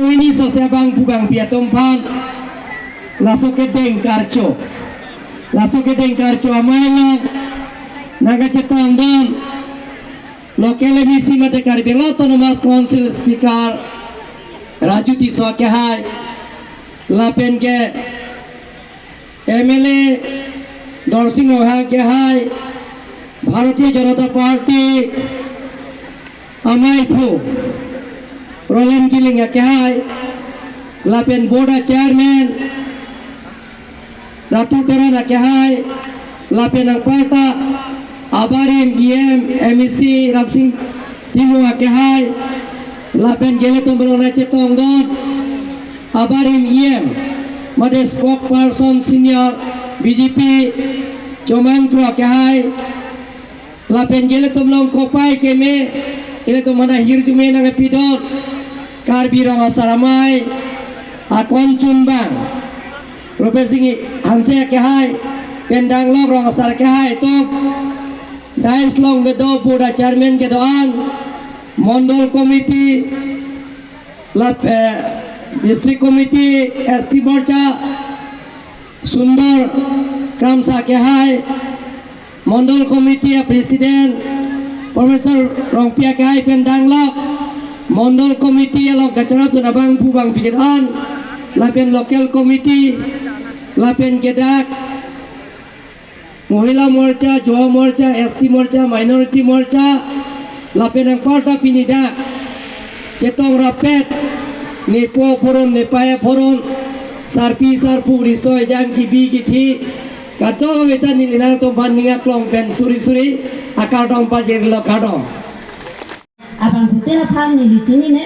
ini sosial bang pubang piatompan laso kedeng karco amailang naga cetang don lokale misi mate karibeng autonomous council speaker Raju Tiso ke hai lapen ke MLA Dorsing Roha ke hai Bharatiya Janata Party amai phu Roland Killing ke hai lapen board chairman Ratu Terana ke hai lapen ang parta abarim MEC Rapsing Timo ke hai lapen gele tumblona cetong don abarim made spokesperson senior BJP Comangkro ke hai lapen gele tumlong kopai ke me ile to mana hirjume nang pidot karbi rong asaramai akon chunbang profesing hanse ke hai pendang lok rong asar ke hai to dais long gedo board chairman ke doan Mondol Committee, District Committee, SC Morcha, Sundar Kramsa ke hai, Mondol Committee President, Professor Rongpia ke hai pendang lok, Mondol Committee lok gacarap tu nabang pubang pikiran, lapen Local Committee, lapen kedak, Mohila Morcha, Jawa Morcha, ST Morcha, Minority Morcha, lapen ang parta pinida cetong rapet ni po poron ni paya poron sarpi sarpu risoy jang kibi kiti kato weta ni linar to bandinga klong pen suri akal dong pajir lo kadong abang tutela pan ni licini ne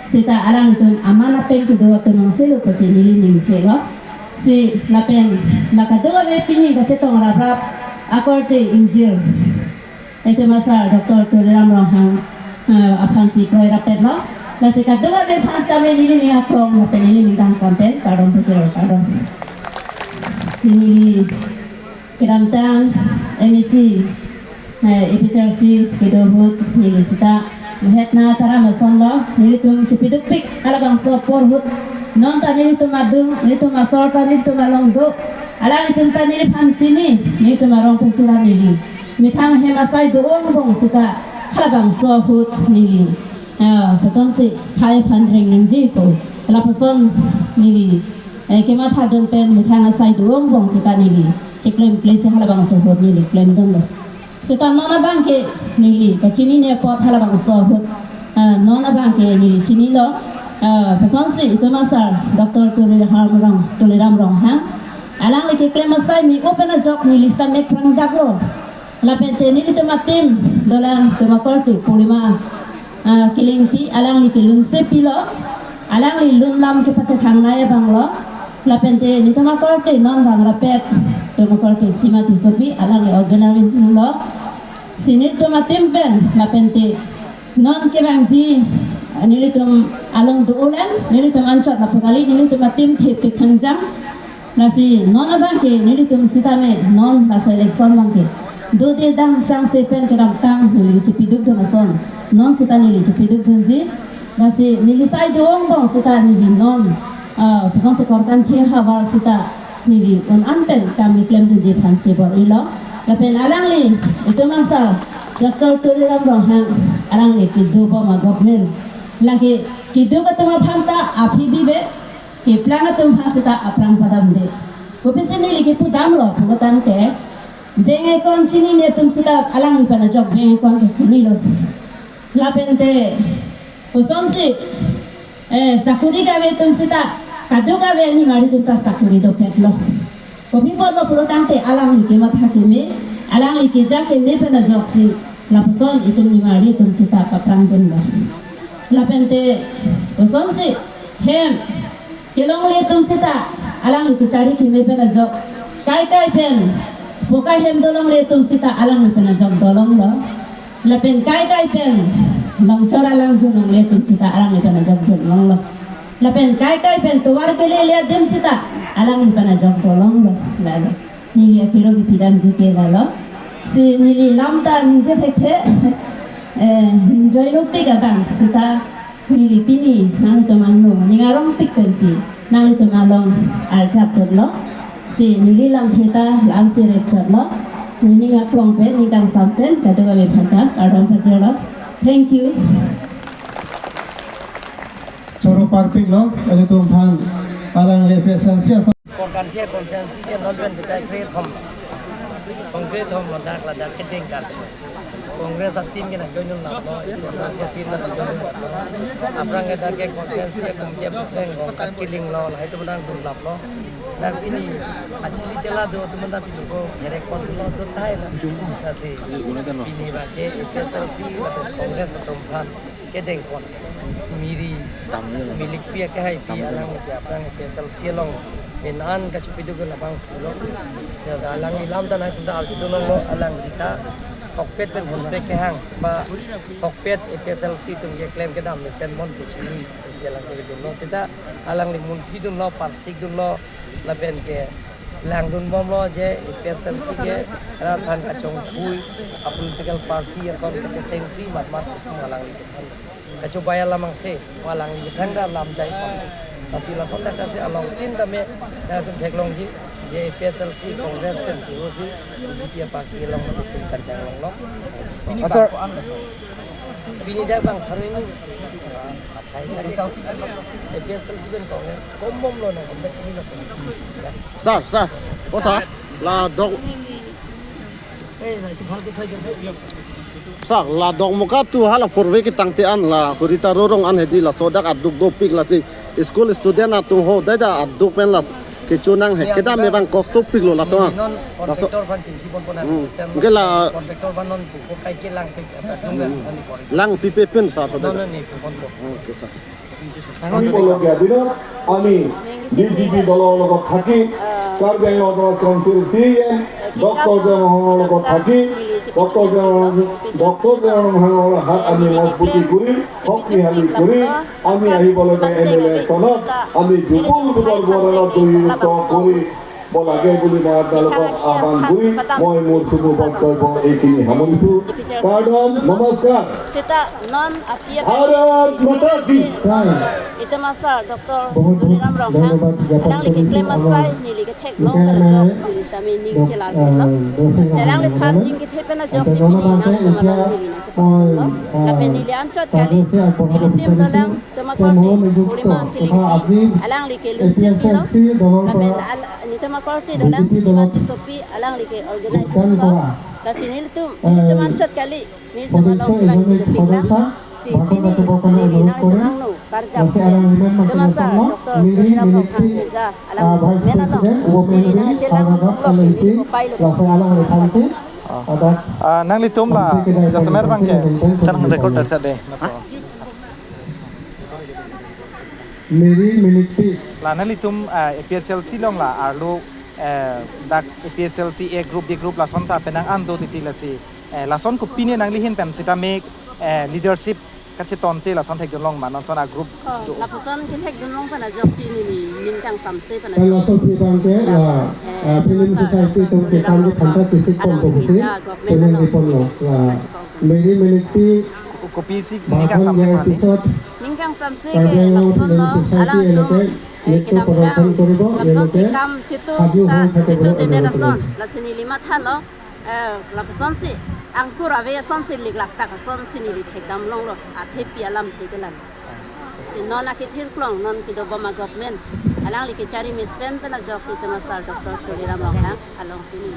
sita alang itu amana pen ke dua tenong selo pasi nili ning kelo si lapen lakadoa we pini ka cetong rap akorte injil itu masa Dr. Tuliram Rohang apan si koi rapet lo lasi kadua be pas kami ini aku ngapain ini tang kampen kadang pecel kadang sini kiramtang emisi efisiensi kedohut ini kita melihatna tara mason lo ini tuh cepiduk pik ala bang sopor hut non tadi itu madung itu masor tadi itu malongdo ala itu tadi pancini itu marong pesiran ini mitang hemasai doon bong sita harabang sohut nili person si khai pandring ningji ko la person nili kema thadon pen mitang asai doon bong sita nili chiklem place harabang sohut nili klem don lo sita nona bangke nili kachini ne pot harabang sohut nona bangke nili chini lo person si itu masar Dr. Tuliram Rong ha alang leke klem asai mi open a job nili sta mek prang daglo lapen teni itu matim dolang kemakorti pulima kilingpi alang li kilung sepilo alang li lun lam ke paca thangnaya banglo lapen teni itu makorti non bang rapet kemakorti sima tisopi alang li organisasi lo sini itu matim ben lapen te non ke bangji nili tum alang duulan nili tum ancot lapukali nili tum matim tepi kanjang nasi non abang ke nili tum sitame non nasa election bangke do de dang sang sepen keram tang nili cepiduk do mason non sita nili cepiduk dunji nasi nili sai doong bong sita nili non pesan sekorkan tia hawal sita nili un anten kami klaim dunji pan sebor ilo lapen alang li itu masa Dr. Tuliram Rohang alang li kidu bo ma government lagi kidu katuma phanta api bibe ke planga tum sita aprang padam de kopisi nili ke pudam lo pugatan te bengai kon sini ne tum sita alang ni pana job bengai kon ke sini lo lapente kosonsi sakuri ka be tum sita kadu ka be ni mari tum ta sakuri do petlo kopi pot lo pulo tante alang ni ke matha ke me alang ni ke ja ke me pana job si laposon itu ni mari tum sita ka prang den lo lapente kosonsi hem kelong le tum sita alang ni ke cari ke me pana job kai pen bukai hem dolong le tum sita alang ni pena jog dolong lo lapen kai pen long chora lang junong le tum sita alang ni pena jog dolong lo lapen kai pen tuwar ke le dem sita alang ni pena jog dolong lo lalo nili akiro ki pidam jike lalo si nili lamta nije thekhe enjoy rupi ka bang sita Pilipini nang tomangno ningarong pikpensi nang tomalong alchapot lo si nililang kita lang si repchot lo ninga plongpen ningang sampen kado kami phanta arong phajolo. Thank you. Choro parping lo anu tumhan alang le pesansia ก่อนการเที่ยวคอนเซนซี่นอนเป็นไปได้เครียดทอมระดับคิดเองกันคอนเกรสทีมกันนะก็ยุ่งหนักเนาะสังเกตทีมนั้นก็ยุ่งหนักเนาะapalagi ada ke konsensi kemudian presiden ngangkat killing lo lah itu benar gulap lo dan ini acili cela do teman-teman pilih ko rekod lo do thai lah kasih ini bagi PSLC atau kongres atau pan kedeng kon miri milik pihak ke hai pi alang ke apang PSLC long menan ka chupidu ko labang lo ya alang ilam dan aku dah itu lo alang kita kokpitเป็นหุ่นเล็กแค่ห้างมาkokpit PSLC ตรงแยกเลมกระดำในเซนมอนตุชิมีเสียหลังจากดุนล้อเสร็จอาลังลิมุนที่ดุนล้อปาร์ซิกดุนล้อละเป็นแกแรงดุนบอมล้อเจ PSLC แกร้านพันกระจงคุย political party สอนกระเซนซีมัดกุศลอาลังลิทันกระจงใบอาลังเสอาลังลิทันได้ลำใจก่อนkasih lah sontak kasih along tin dame dah pun teklong ji je PSLC kongres pen jiwo si dia parti long itu kan long long pasar bini dah bang hari ini apa ini PSLC pen kongres komom lo na anda cini lo sar bosa la dog itu hal kita jadi sar la dog muka tu hala forwe ki tangte an la hurita rorong an hedi la sodak aduk do pik la si school student atung ho dada aduk pen la ke chunang he kita me bang kosto pik lo la to non kontraktor pan cinci pon pona gela kontraktor pan non bu kai ke lang pik lang pipe pen sar ho non dada ni pon pon okay sir আমি বলকে দিন আমি বিজেপি দলৰ লগত থাকি কাৰ্বি আংলঙৰ council CM doctor জনসংঘৰ লগত থাকি ডক্টৰ জনসংঘৰ হাত আমি মজবুতি কৰি শক্তিশালী কৰি আমি আহিবলগীয়া এমএলএখনত আমি বিপুল বদলত জড়িত কৰি লাগে বুলি মই আপোনালোকক আহ্বান কৰি মই মোৰ শুভ বক্তব্য এইখিনি সামৰিছোঁ কাৰণ নমস্কাৰ Sita non apia ভাৰত মাতা কি itu masa Dr. Duniram Ronghang alang lagi klaim masai ni lagi tek long pada job ni kami ni celar kita selang lagi kan ni kita pernah job si ni nang malam ni nak cepat tapi ni lian cot kali ni tim dalam cuma korti ulima kili alang lagi lusin kilo tapi ni cuma korti dalam simati sopi alang lagi organize kasi ni tu mancot kali ni cuma long lang kita si pini ni nang tenang no karja itu masa Dr. Duniram Ronghang kerja alang mana lo ni nang celang lo ni pai lo nang litum la jasmer bangke chanang recorder sade मेरी military la nang litum PSLC long la arlo dak PSLC a group di group la sonta penang ando titila si la son kupine nang lihin pem sita make leadership kasi tonte la son thek long man son a group la person kin thek dun long pana job si ni min kang samse pana kalau sopi bangke la film society tu ke kami khanta tisik pon bukti pening di pon lo la मेरी military kopi si ni ka samse man ning kang samse ke la person no alang tu kita pulang lapson si kam citu de lapson la sini lima than lo lapson si angkur ave son si lik lak tak son sini li thek dam long lo a the pia lam te kelan si non ak thir klong non ki do bama government alang li ke cari misen tana jok si tama sar Dr. Duniram Ronghang along sini